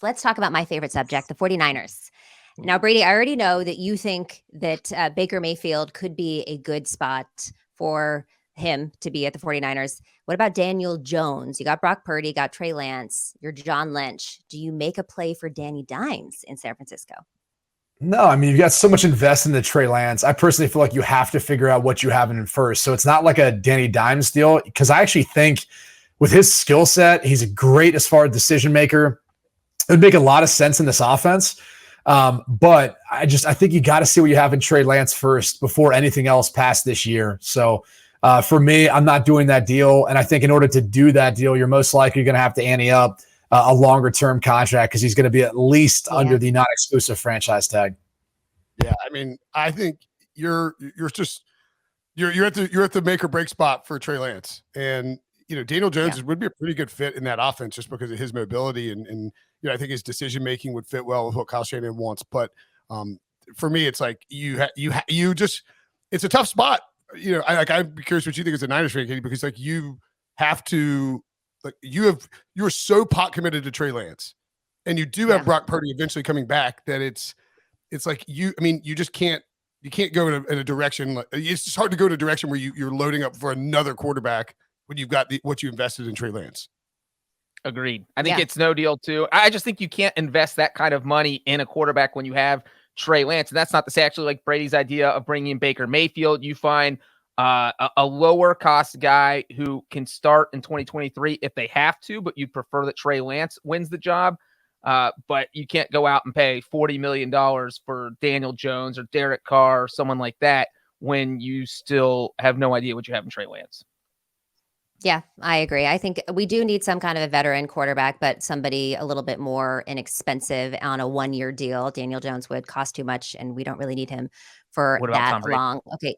Let's talk about my favorite subject, the 49ers. Now, Brady, I already know that you think that Baker Mayfield could be a good spot for him to be at the 49ers. What about Daniel Jones? You got Brock Purdy, got Trey Lance, you're John Lynch. Do you make a play for Danny Dimes in San Francisco? No, I mean, you've got so much invested in the Trey Lance. I personally feel like you have to figure out what you have in first. So it's not like a Danny Dimes deal, because I actually think with his skill set, he's great as far as decision maker. It would make a lot of sense in this offense. But I think you got to see what you have in Trey Lance first before anything else past this year. So for me, I'm not doing that deal. And I think in order to do that deal, you're most likely going to have to ante up a longer term contract, because he's going to be at least under the non-exclusive franchise tag. Yeah, I mean, I think you're at the make or break spot for Trey Lance, and Daniel Jones would be a pretty good fit in that offense just because of his mobility and I think his decision making would fit well with what Kyle Shanahan wants. But for me, it's like it's a tough spot. I'd be curious what you think as a Niners fan, Katie, because you have to. You're so pot committed to Trey Lance, and you do have Brock Purdy eventually coming back, that it's like you just can't go in a direction. It's just hard to go in a direction where you're loading up for another quarterback when you've got what you invested in Trey Lance. Agreed. I think it's no deal too. I just think you can't invest that kind of money in a quarterback when you have Trey Lance. And that's not to say, actually, like Brady's idea of bringing in Baker Mayfield, you find a lower cost guy who can start in 2023 if they have to, but you prefer that Trey Lance wins the job. But you can't go out and pay $40 million for Daniel Jones or Derek Carr or someone like that when you still have no idea what you have in Trey Lance. Yeah, I agree. I think we do need some kind of a veteran quarterback, but somebody a little bit more inexpensive on a 1-year deal. Daniel Jones would cost too much, and we don't really need him for that long. Okay.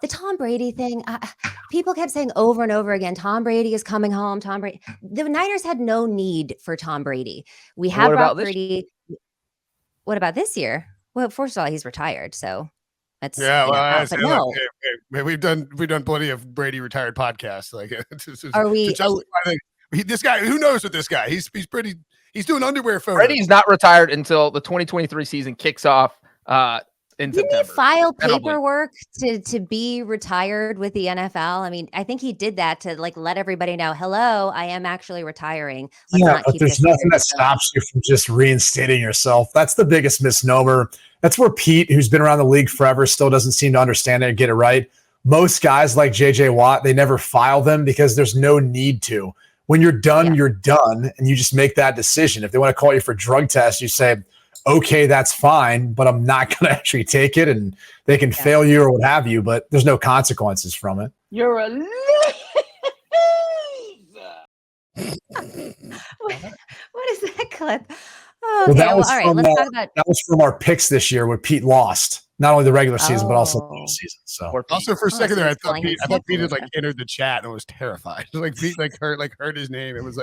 The Tom Brady thing, people kept saying over and over again, Tom Brady is coming home. Tom Brady. The Niners had no need for Tom Brady. We have Brock Purdy. What about this year? Well, first of all, he's retired, so that's we've done plenty of Brady retired podcasts. Are we? This guy, who knows with this guy? He's doing underwear photos. Brady's not retired until the 2023 season kicks off. Didn't he file paperwork to be retired with the NFL? I mean, I think he did that to let everybody know, hello, I am actually retiring. But there's nothing that stops you from just reinstating yourself. That's the biggest misnomer. That's where Pete, who's been around the league forever, still doesn't seem to understand it and get it right. Most guys like JJ Watt, they never file them because there's no need to. When you're done, you're done, and you just make that decision. If they want to call you for drug tests, you say, okay, that's fine, but I'm not going to actually take it, and they can fail you or what have you, but there's no consequences from it. You're a loser. What is that clip? Okay, that was from our picks this year where Pete lost. Not only the regular season, but also the season. So also for a second there, I thought Pete had entered the chat and was terrified. Pete heard his name. It was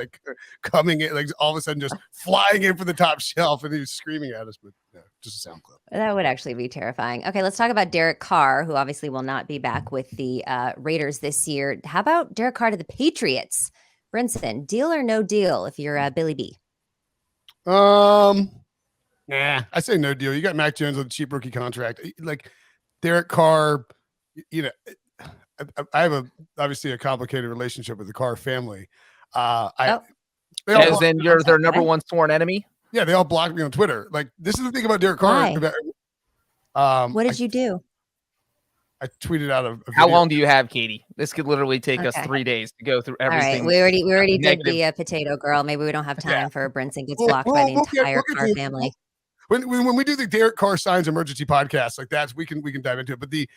coming in, all of a sudden just flying in from the top shelf, and he was screaming at us. But just a sound clip. That would actually be terrifying. Okay, let's talk about Derek Carr, who obviously will not be back with the Raiders this year. How about Derek Carr to the Patriots? Brinson, deal or no deal if you're Billy B? Nah, I say no deal. You got Mac Jones with a cheap rookie contract. Derek Carr, I have obviously a complicated relationship with the Carr family. As in you're their number one sworn enemy? Yeah, they all blocked me on Twitter. This is the thing about Derek Carr. What did you do? I tweeted out a video. How long do you have, Katie? This could literally take us 3 days to go through everything. All right, we already did the potato girl. Maybe we don't have time for Brinson gets blocked by the entire Carr family. When we do the Derek Carr signs emergency podcast, we can dive into it. But the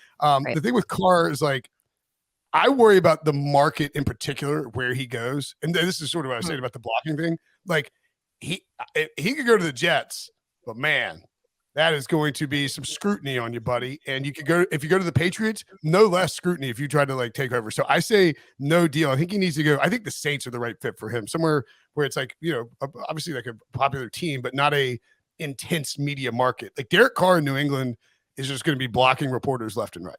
thing with Carr is I worry about the market in particular where he goes, and this is sort of what I was saying about the blocking thing. He could go to the Jets, but man, that is going to be some scrutiny on you, buddy. And if you go to the Patriots, no less scrutiny if you try to take over. So I say no deal. I think he needs to go. I think the Saints are the right fit for him, somewhere where it's obviously a popular team, but not a intense media market. Derek Carr in New England is just going to be blocking reporters left and right.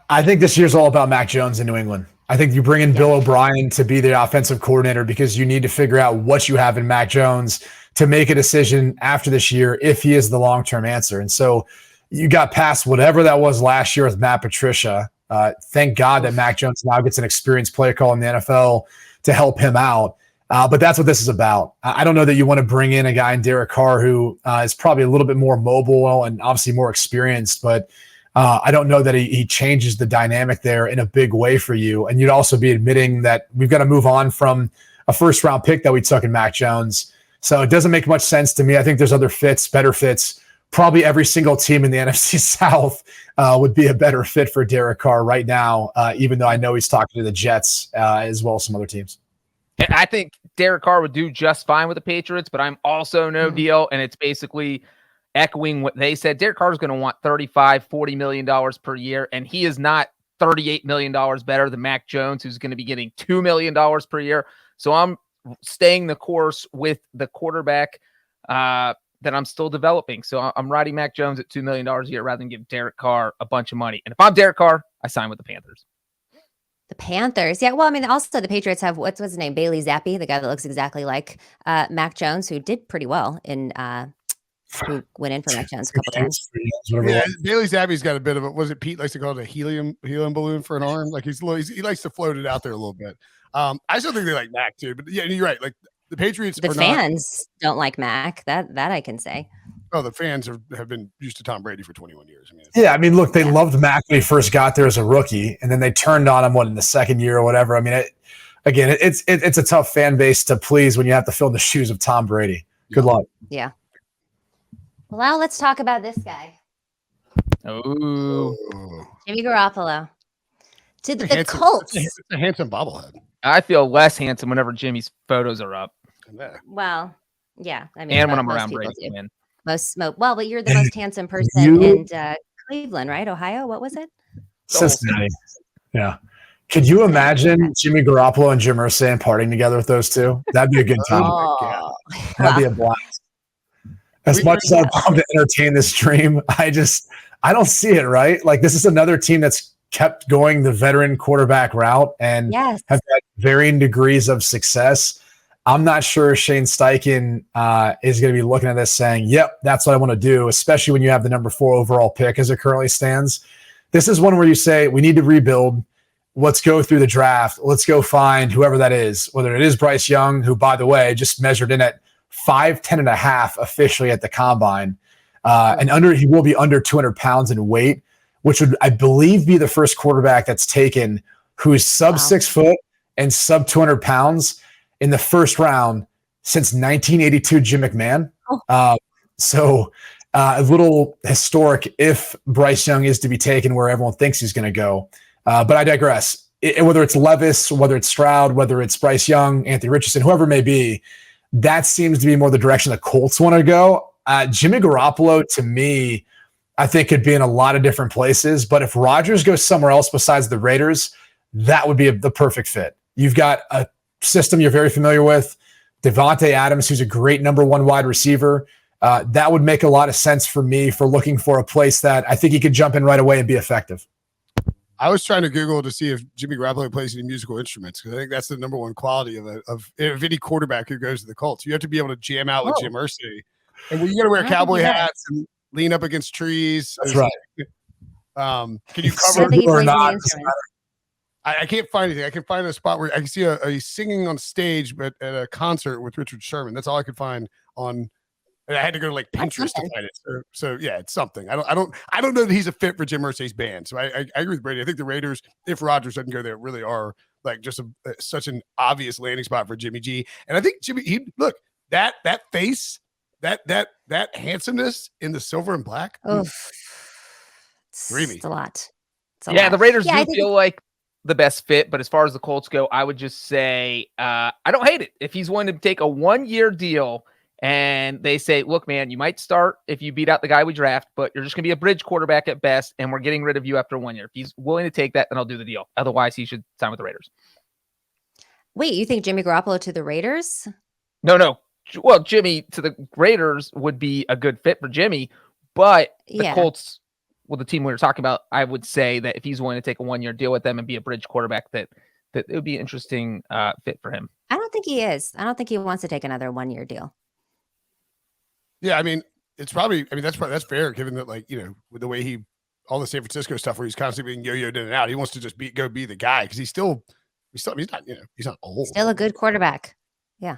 I think this year's all about Mac Jones in New England. I think you bring in Bill O'Brien to be the offensive coordinator because you need to figure out what you have in Mac Jones to make a decision after this year if he is the long-term answer. And so you got past whatever that was last year with Matt Patricia. Thank God that Mac Jones now gets an experienced play call in the NFL to help him out. But that's what this is about. I don't know that you want to bring in a guy in Derek Carr who is probably a little bit more mobile and obviously more experienced, but I don't know that he changes the dynamic there in a big way for you. And you'd also be admitting that we've got to move on from a first-round pick that we took in Mac Jones. So it doesn't make much sense to me. I think there's other fits, better fits. Probably every single team in the NFC South would be a better fit for Derek Carr right now, even though I know he's talking to the Jets as well as some other teams. I think Derek Carr would do just fine with the Patriots, but I'm also no deal. And it's basically echoing what they said. Derek Carr is going to want $35-40 million per year, and he is not $38 million better than Mac Jones, who's going to be getting $2 million per year. So I'm staying the course with the quarterback that I'm still developing. So I'm riding Mac Jones at $2 million a year rather than give Derek Carr a bunch of money. And if I'm Derek Carr, I sign with the Panthers. The Panthers. Yeah. Well, I mean, also the Patriots have what's his name? Bailey Zappi, the guy that looks exactly like Mac Jones, who did pretty well in who went in for Mac Jones a couple times. Yeah, Bailey Zappi's got a bit of a, was it Pete likes to call it a helium balloon for an arm? Like he likes to float it out there a little bit. I still think they like Mac too, but yeah, you're right. Like the Patriots, the fans don't like Mac. That I can say. Oh, the fans have been used to Tom Brady for 21 years. I mean, look, they loved Mac when he first got there as a rookie, and then they turned on him in the second year or whatever. I mean, it's a tough fan base to please when you have to fill in the shoes of Tom Brady. Good luck. Yeah. Well, now let's talk about this guy. Oh, Jimmy Garoppolo to the Colts. It's a handsome bobblehead. I feel less handsome whenever Jimmy's photos are up. Well, yeah. I mean, and when I'm around Brady, man. Well, but you're the most handsome person in Cleveland, right? Ohio? What was it? Cincinnati. Yeah. Could you imagine Jimmy Garoppolo and Jim Irsay partying together with those two? That'd be a good time. That'd be a blast. As much as I'd love to entertain this dream, I don't see it, right? Like, this is another team that's kept going the veteran quarterback route and have had varying degrees of success. I'm not sure Shane Steichen is going to be looking at this saying, yep, that's what I want to do, especially when you have the number 4 overall pick as it currently stands. This is one where you say, we need to rebuild. Let's go through the draft. Let's go find whoever that is, whether it is Bryce Young, who, by the way, just measured in at 5'10.5" officially at the combine. And he will be under 200 pounds in weight, which would, I believe, be the first quarterback that's taken who's sub 6 foot and sub 200 pounds in the first round since 1982 Jim McMahon. So a little historic if Bryce Young is to be taken where everyone thinks he's going to go. But I digress. Whether it's Levis, whether it's Stroud, whether it's Bryce Young, Anthony Richardson, whoever it may be, that seems to be more the direction the Colts want to go. Jimmy Garoppolo, to me, I think could be in a lot of different places. But if Rodgers goes somewhere else besides the Raiders, that would be the perfect fit. You've got a system you're very familiar with, Devontae Adams, who's a great number 1 wide receiver. That would make a lot of sense for me for looking for a place that I think he could jump in right away and be effective. I was trying to Google to see if Jimmy Garoppolo plays any musical instruments, because I think that's the number 1 quality of any quarterback who goes to the Colts. You have to be able to jam out with Jim Irsay, and you got to wear cowboy hats and lean up against trees. That's right. Can you cover or not? I can't find anything. I can find a spot where I can see a singing on stage, but at a concert with Richard Sherman. That's all I could find on. And I had to go to like Pinterest to find it. So yeah, it's something. I don't know that he's a fit for Jim Irsay's band. So I agree with Brady. I think the Raiders, if Rodgers doesn't go there, really are like just such an obvious landing spot for Jimmy G. And I think look, that face, that handsomeness in the silver and black. Dreamy. It's a lot. The Raiders do feel like the best fit, but as far as the Colts go, I would just say I don't hate it. If he's willing to take a 1-year deal and they say, look, man, you might start if you beat out the guy we draft, but you're just going to be a bridge quarterback at best, and we're getting rid of you after 1 year. If he's willing to take that, then I'll do the deal. Otherwise, he should sign with the Raiders. Wait, you think Jimmy Garoppolo to the Raiders? No. Well, Jimmy to the Raiders would be a good fit for Jimmy, but the Colts, well, the team we were talking about, I would say that if he's willing to take a 1-year deal with them and be a bridge quarterback, that that it would be an interesting fit for him. I don't think he is. I don't think he wants to take another 1-year deal. Yeah, I mean, it's probably. I mean, that's fair, given that, like, with the way all the San Francisco stuff where he's constantly being yo-yoed in and out. He wants to just be the guy because he's not he's not old. Still a good quarterback. Yeah.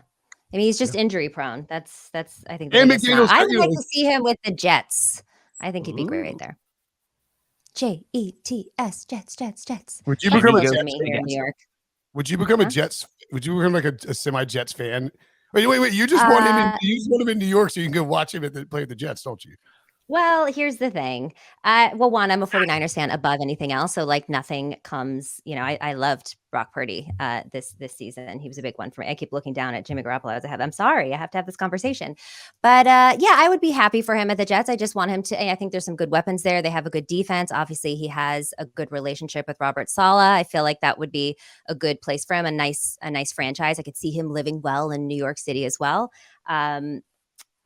I mean, he's just injury prone. That's I think. And McDaniel's, I would like to see him with the Jets. I think he'd be great there. Jets, Jets. Would you become a Jets fan here in New York? Would you become a Jets? Would you become like a semi-Jets fan? Wait! You just want him in New York so you can go watch him play at the Jets, don't you? Well, here's the thing. One, I'm a 49ers fan above anything else. So like nothing comes, I loved Brock Purdy this season. He was a big one for me. I keep looking down at Jimmy Garoppolo as I'm sorry, I have to have this conversation. But yeah, I would be happy for him at the Jets. I just want him to, I think there's some good weapons there. They have a good defense. Obviously, he has a good relationship with Robert Saleh. I feel like that would be a good place for him, a nice franchise. I could see him living well in New York City as well.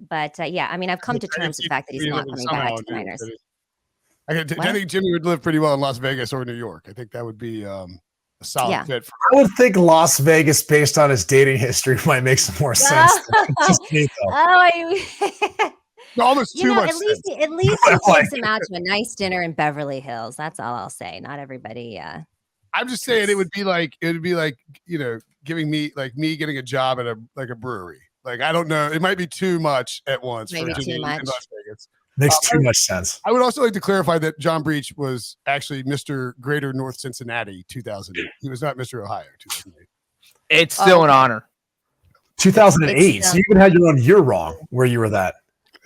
But yeah, I mean, I've come to terms with the fact that he's not coming back to the Niners. I think Jimmy would live pretty well in Las Vegas or New York. I think that would be a solid fit. I would think Las Vegas, based on his dating history, might make some more sense. Almost too much. At least he takes him out to a nice dinner in Beverly Hills. That's all I'll say. Not everybody. I'm just saying it would be like giving me getting a job at a brewery. Like, I don't know. It might be too much at once. Maybe for too much. Las Vegas. Makes too much sense. I would also like to clarify that John Breech was actually Mr. Greater North Cincinnati 2008. He was not Mr. Ohio 2008. It's still an honor. 2008. So you even had your own year wrong where you were that.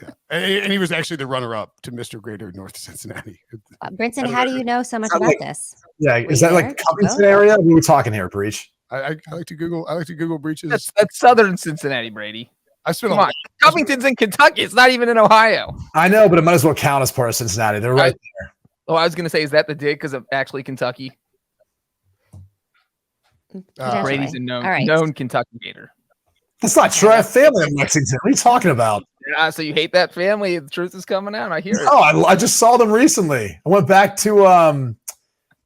Yeah. And he was actually the runner-up to Mr. Greater North Cincinnati. Brinson, how do you know so much about this? Yeah, is that like Covington area? We were talking here, Breech. I like to Google Breech's. That's Southern Cincinnati, Brady. I spent Come on. Covington's in Kentucky. It's not even in Ohio. I know, but it might as well count as part of Cincinnati. They're right there. Oh, I was going to say, is that the dig because of actually Kentucky? Brady's a known Kentucky Gator. That's not true. I have family in Lexington. What are you talking about? Yeah, so you hate that family. The truth is coming out. I hear it. Oh, I just saw them recently. I went back to what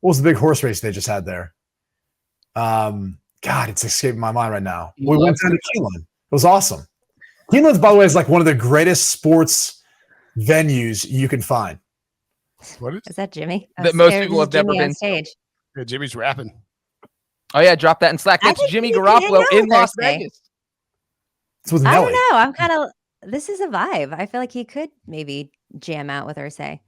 was the big horse race they just had there? God, it's escaping my mind right now. We went down to Keeneland. It was awesome. Keeneland, by the way, is like one of the greatest sports venues you can find. What is that, Jimmy? That most people have never been stage. Yeah, Jimmy's rapping. Oh yeah, drop that in Slack. That's Jimmy Garoppolo in Las Vegas. It's with I Nelly. don't know. This is a vibe. I feel like he could maybe jam out with Irsay.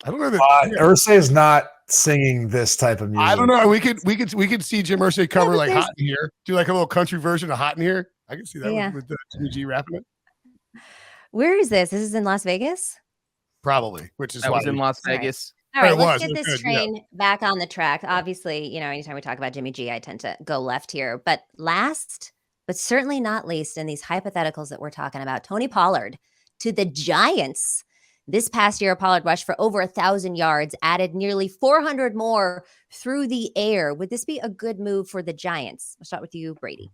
I don't know that Irsay is not singing this type of music. I don't know. We could see Jim Irsay cover like Hot in Here. Do like a little country version of Hot in Here. I can see that with Jimmy G rapping it. Where is this? This is in Las Vegas? Probably, which is that was in Las Vegas. All right, let's get this train back on the track. Obviously, anytime we talk about Jimmy G, I tend to go left here. But last, but certainly not least in these hypotheticals that we're talking about, Tony Pollard to the Giants. This past year, Pollard rushed for over 1,000 yards, added nearly 400 more through the air. Would this be a good move for the Giants? I'll start with you, Brady.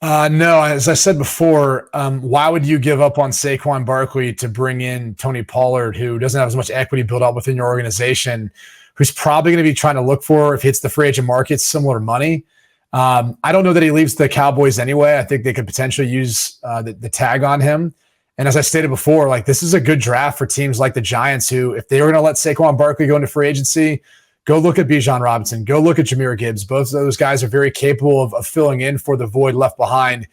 No, as I said before, why would you give up on Saquon Barkley to bring in Tony Pollard, who doesn't have as much equity built up within your organization, who's probably going to be trying to look for, if he hits the free agent market, similar money? I don't know that he leaves the Cowboys anyway. I think they could potentially use the tag on him. And as I stated before, like, this is a good draft for teams like the Giants, who, if they were going to let Saquon Barkley go into free agency, go look at Bijan Robinson, go look at Jahmyr Gibbs. Both of those guys are very capable of filling in for the void left behind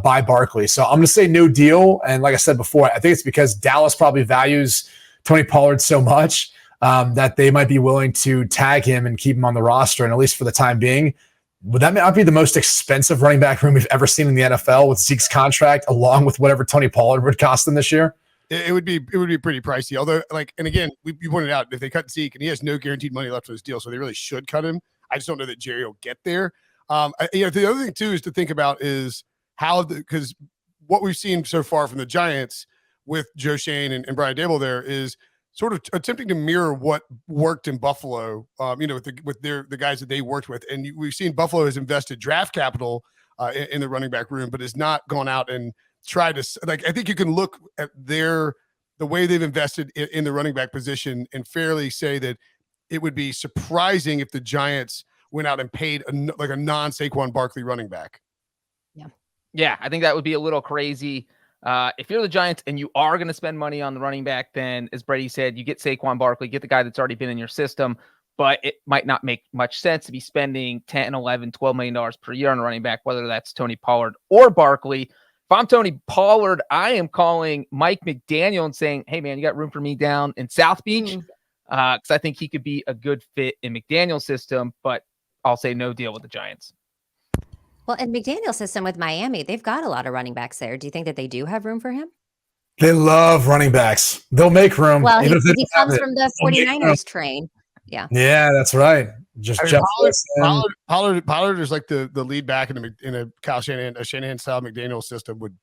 by Barkley. So I'm going to say no deal. And like I said before, I think it's because Dallas probably values Tony Pollard so much that they might be willing to tag him and keep him on the roster, and at least for the time being. Would that not be the most expensive running back room we've ever seen in the NFL, with Zeke's contract, along with whatever Tony Pollard would cost them this year? It would be pretty pricey. Although, and again, you pointed out, if they cut Zeke, and he has no guaranteed money left on his deal, so they really should cut him. I just don't know that Jerry will get there. The other thing too is to think about is because what we've seen so far from the Giants with Joe Shane and Brian Daboll there is sort of attempting to mirror what worked in Buffalo, with the guys that they worked with. And we've seen Buffalo has invested draft capital in the running back room, but has not gone out and tried to, like, I think you can look at the way they've invested in the running back position and fairly say that it would be surprising if the Giants went out and paid like a non-Saquon Barkley running back. Yeah, I think that would be a little crazy. If you're the Giants and you are going to spend money on the running back, then as Brady said, you get Saquon Barkley, get the guy that's already been in your system, but it might not make much sense to be spending $10, $11, $12 million per year on a running back, whether that's Tony Pollard or Barkley. If I'm Tony Pollard, I am calling Mike McDaniel and saying, hey, man, you got room for me down in South Beach? Because I think he could be a good fit in McDaniel's system, but I'll say no deal with the Giants. Well, in McDaniel's system with Miami, they've got a lot of running backs there. Do you think that they do have room for him? They love running backs. They'll make room. Well, even if they he don't have comes it. from the They'll make 49ers train. Yeah. Yeah, that's right. Just I mean, Jeff Wilson. Pollard is like the lead back in a Kyle Shanahan, a Shanahan style McDaniel system would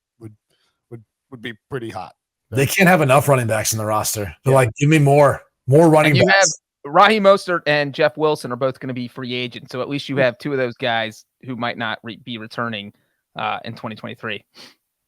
be pretty hot. They can't have enough running backs in the roster. They're like, give me more running and backs. Raheem Mostert and Jeff Wilson are both going to be free agents. So at least you have two of those guys who might not be returning in 2023.